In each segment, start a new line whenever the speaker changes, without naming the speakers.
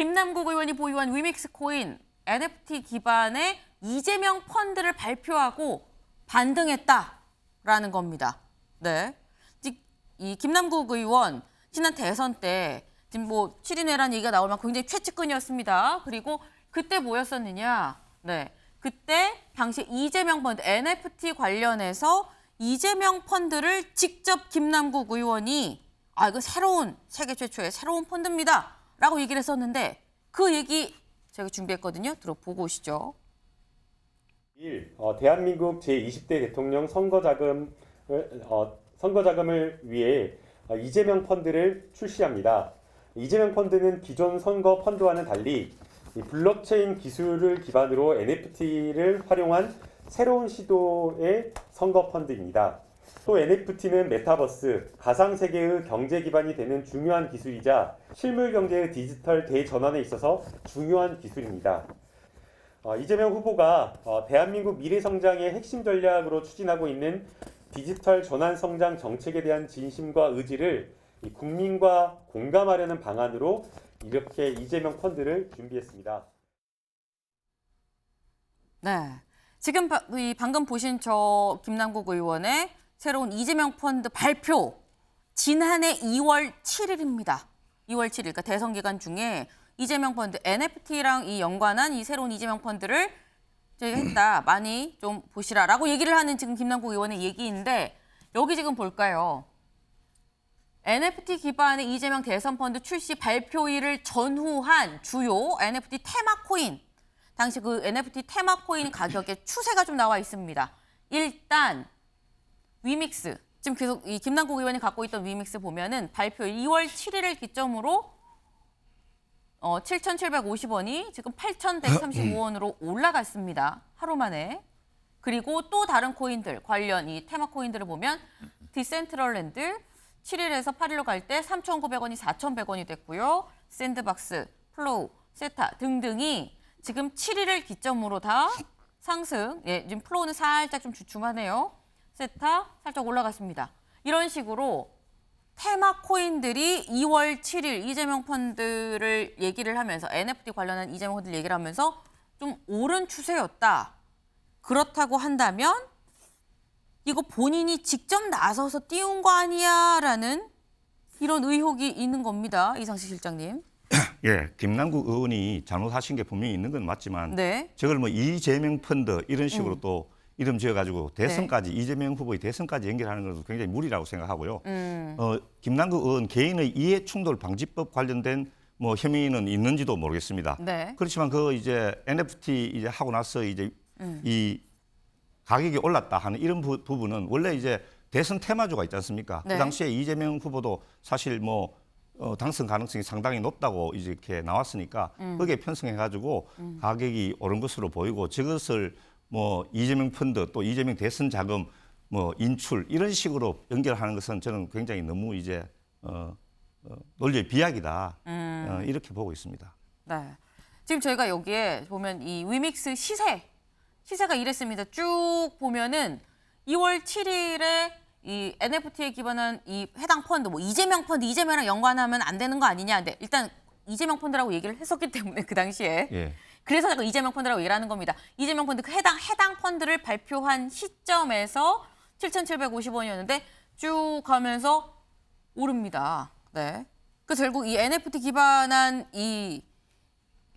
김남국 의원이 보유한 위믹스 코인 NFT 기반의 이재명 펀드를 발표하고 반등했다라는 겁니다. 네. 이 김남국 의원 지난 대선 때 지금 뭐 7인회라는 얘기가 나올 만큼 굉장히 최측근이었습니다. 그리고 그때 뭐였었느냐? 네. 그때 당시 이재명 펀드 NFT 관련해서 이재명 펀드를 직접 김남국 의원이 이거 세계 최초의 새로운 펀드입니다. 라고 얘기를 했었는데 그 얘기 제가 준비했거든요. 들어보고 오시죠.
1. 대한민국 제20대 대통령 선거자금을 위해 이재명 펀드를 출시합니다. 이재명 펀드는 기존 선거 펀드와는 달리 블록체인 기술을 기반으로 NFT를 활용한 새로운 시도의 선거 펀드입니다. 또 NFT는 메타버스, 가상세계의 경제 기반이 되는 중요한 기술이자 실물 경제의 디지털 대전환에 있어서 중요한 기술입니다. 이재명 후보가 대한민국 미래성장의 핵심 전략으로 추진하고 있는 디지털 전환 성장 정책에 대한 진심과 의지를 국민과 공감하려는 방안으로 이렇게 이재명 펀드를 준비했습니다.
네, 지금 방금 보신 저 김남국 의원의 새로운 이재명 펀드 발표 지난해 2월 7일입니다. 2월 7일, 그러니까 대선 기간 중에 이재명 펀드 NFT랑 이 연관한 이 새로운 이재명 펀드를 저희가 했다. 많이 좀 보시라라고 얘기를 하는 지금 김남국 의원의 얘기인데 여기 지금 볼까요? NFT 기반의 이재명 대선 펀드 출시 발표일을 전후한 주요 NFT 테마 코인. 당시 그 NFT 테마 코인 가격의 추세가 좀 나와 있습니다. 일단 위믹스. 지금 계속 이 김남국 의원이 갖고 있던 위믹스 보면은 발표일 2월 7일을 기점으로 7,750원이 지금 8,135원으로 올라갔습니다. 하루 만에. 그리고 또 다른 코인들, 관련 이 테마 코인들을 보면 디센트럴랜드 7일에서 8일로 갈 때 3,900원이 4,100원이 됐고요. 샌드박스, 플로우, 세타 등등이 지금 7일을 기점으로 다 상승. 예, 지금 플로우는 살짝 좀 주춤하네요. 세타 살짝 올라갔습니다. 이런 식으로 테마 코인들이 2월 7일 이재명 펀드를 얘기를 하면서 NFT 관련한 이재명 펀드를 얘기를 하면서 좀 오른 추세였다. 그렇다고 한다면 이거 본인이 직접 나서서 띄운 거 아니야? 라는 이런 의혹이 있는 겁니다. 이상식 실장님.
예, 김남국 의원이 잘못하신 게 분명히 있는 건 맞지만
네.
저걸 뭐 이재명 펀드 이런 식으로 또 이름 지어가지고 대선까지
네.
이재명 후보의 대선까지 연결하는 것은 굉장히 무리라고 생각하고요. 김남국 의원 개인의 이해충돌 방지법 관련된 뭐 혐의는 있는지도 모르겠습니다.
네.
그렇지만 그 이제 NFT 이제 하고 나서 이제 이 가격이 올랐다 하는 이런 부분은 원래 이제 대선 테마주가 있지 않습니까?
네.
그 당시에 이재명 후보도 사실 뭐 당선 가능성이 상당히 높다고 이제 이렇게 나왔으니까 거기에 편성해가지고 가격이 오른 것으로 보이고 저것을 뭐 이재명 펀드 또 이재명 대선 자금 뭐 인출 이런 식으로 연결하는 것은 저는 굉장히 너무 이제 논리의 비약이다 이렇게 보고 있습니다.
네. 지금 저희가 여기에 보면 이 위믹스 시세가 이랬습니다. 쭉 보면은 2월 7일에 이 NFT에 기반한 이 해당 펀드, 뭐 이재명 펀드, 이재명이랑 연관하면 안 되는 거 아니냐. 근데 일단 이재명 펀드라고 얘기를 했었기 때문에 그 당시에.
예.
그래서 자꾸 이재명 펀드라고 얘기를 하는 겁니다. 이재명 펀드 그 해당 펀드를 발표한 시점에서 7,750원이었는데 쭉 가면서 오릅니다. 네. 그 결국 이 NFT 기반한 이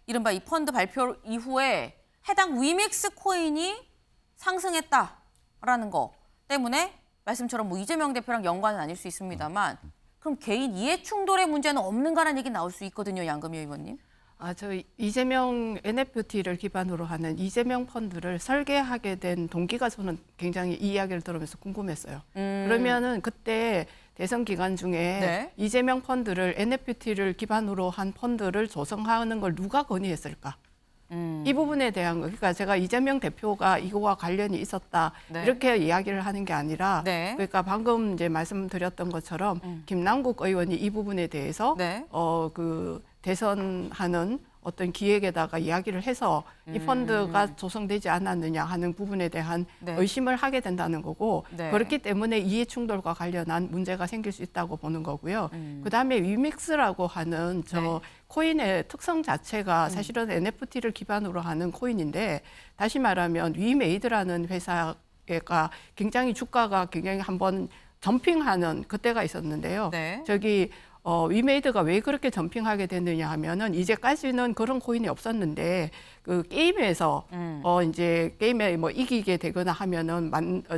이른바 이 펀드 발표 이후에 해당 위믹스 코인이 상승했다라는 거 때문에 말씀처럼 뭐 이재명 대표랑 연관은 아닐 수 있습니다만 그럼 개인 이해 충돌의 문제는 없는가라는 얘기 나올 수 있거든요, 양금희 의원님.
저 이재명 NFT를 기반으로 하는 이재명 펀드를 설계하게 된 동기가 저는 굉장히 이 이야기를 들으면서 궁금했어요. 그러면은 그때 대선 기간 중에
네.
이재명 펀드를 NFT를 기반으로 한 펀드를 조성하는 걸 누가 건의했을까? 이 부분에 대한 거, 그러니까 제가 이재명 대표가 이거와 관련이 있었다
네.
이렇게 이야기를 하는 게 아니라,
네.
그러니까 방금 이제 말씀드렸던 것처럼 김남국 의원이 이 부분에 대해서
네.
그 대선하는 어떤 기획에다가 이야기를 해서 이 펀드가 조성되지 않았느냐 하는 부분에 대한
네.
의심을 하게 된다는 거고,
네.
그렇기 때문에 이해충돌과 관련한 문제가 생길 수 있다고 보는 거고요. 그다음에 위믹스라고 하는 저
네.
코인의 특성 자체가 사실은 NFT를 기반으로 하는 코인인데 다시 말하면 위메이드라는 회사가 굉장히 주가가 굉장히 한번 점핑하는 그때가 있었는데요.
네.
위메이드가 왜 그렇게 점핑하게 됐느냐 하면은 이제까지는 그런 코인이 없었는데 그 게임에서 이제 게임에 뭐 이기게 되거나 하면은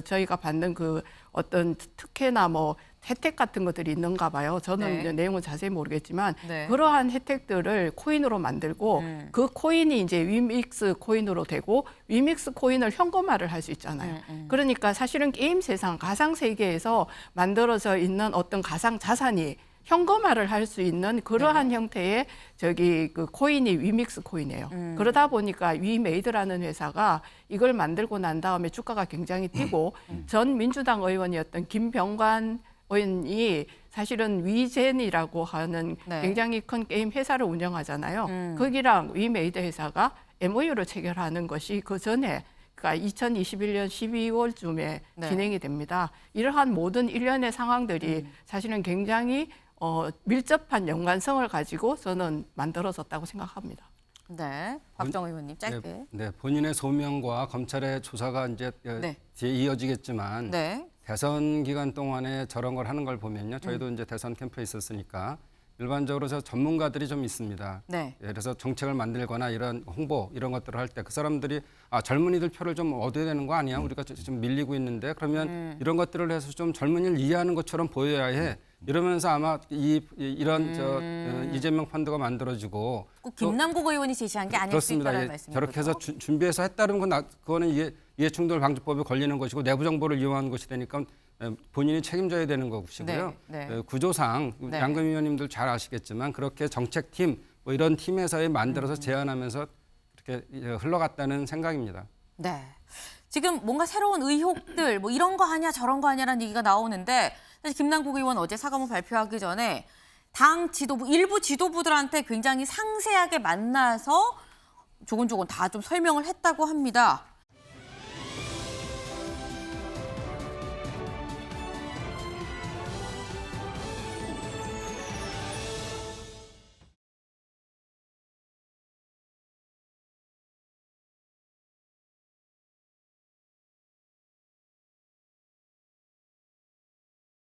저희가 받는 그 어떤 특혜나 뭐 혜택 같은 것들이 있는가 봐요. 저는
네.
이제 내용은 자세히 모르겠지만
네.
그러한 혜택들을 코인으로 만들고 그 코인이 이제 위믹스 코인으로 되고 위믹스 코인을 현금화를 할 수 있잖아요. 그러니까 사실은 게임 세상, 가상 세계에서 만들어져 있는 어떤 가상 자산이 현금화를 할 수 있는 그러한 형태의 그 코인이 위믹스 코인이에요. 그러다 보니까 위메이드라는 회사가 이걸 만들고 난 다음에 주가가 굉장히 뛰고 전 민주당 의원이었던 김병관 의원이 사실은 위젠이라고 하는
네.
굉장히 큰 게임 회사를 운영하잖아요. 거기랑 위메이드 회사가 MOU를 체결하는 것이 그 전에 그러니까 2021년 12월쯤에
네.
진행이 됩니다. 이러한 모든 일련의 상황들이 사실은 굉장히 밀접한 연관성을 가지고 저는 만들어졌다고 생각합니다.
네. 박정 의원님 짧게.
네, 본인의 소명과 검찰의 조사가 이제
네.
뒤에 이어지겠지만
네.
대선 기간 동안에 저런 걸 하는 걸 보면요. 저희도 이제 대선 캠프에 있었으니까 일반적으로 저 전문가들이 좀 있습니다.
네.
예, 그래서 정책을 만들거나 이런 홍보 이런 것들을 할 때 그 사람들이 젊은이들 표를 좀 얻어야 되는 거 아니야? 우리가 좀 밀리고 있는데 그러면 이런 것들을 해서 좀 젊은이를 이해하는 것처럼 보여야 해. 이러면서 아마 이런 이재명 펀드가 만들어지고
꼭 김남국 의원이 제시한 게 아닐 수
그렇습니다.
있다는
예,
말씀이죠.
저렇게 해서 준비해서 했다는 건 그거는 이해충돌 방지법에 걸리는 것이고 내부 정보를 이용한 것이 되니까 본인이 책임져야 되는 것이고요.
네, 네.
구조상
네.
양금 의원님들 잘 아시겠지만 그렇게 정책팀 뭐 이런 팀에서 만들어서 제안하면서 이렇게 흘러갔다는 생각입니다.
네. 지금 뭔가 새로운 의혹들 뭐 이런 거 하냐 저런 거 하냐라는 얘기가 나오는데 사실 김남국 의원 어제 사과문 발표하기 전에 당 지도부 일부 지도부들한테 굉장히 상세하게 만나서 조곤조곤 다 좀 설명을 했다고 합니다.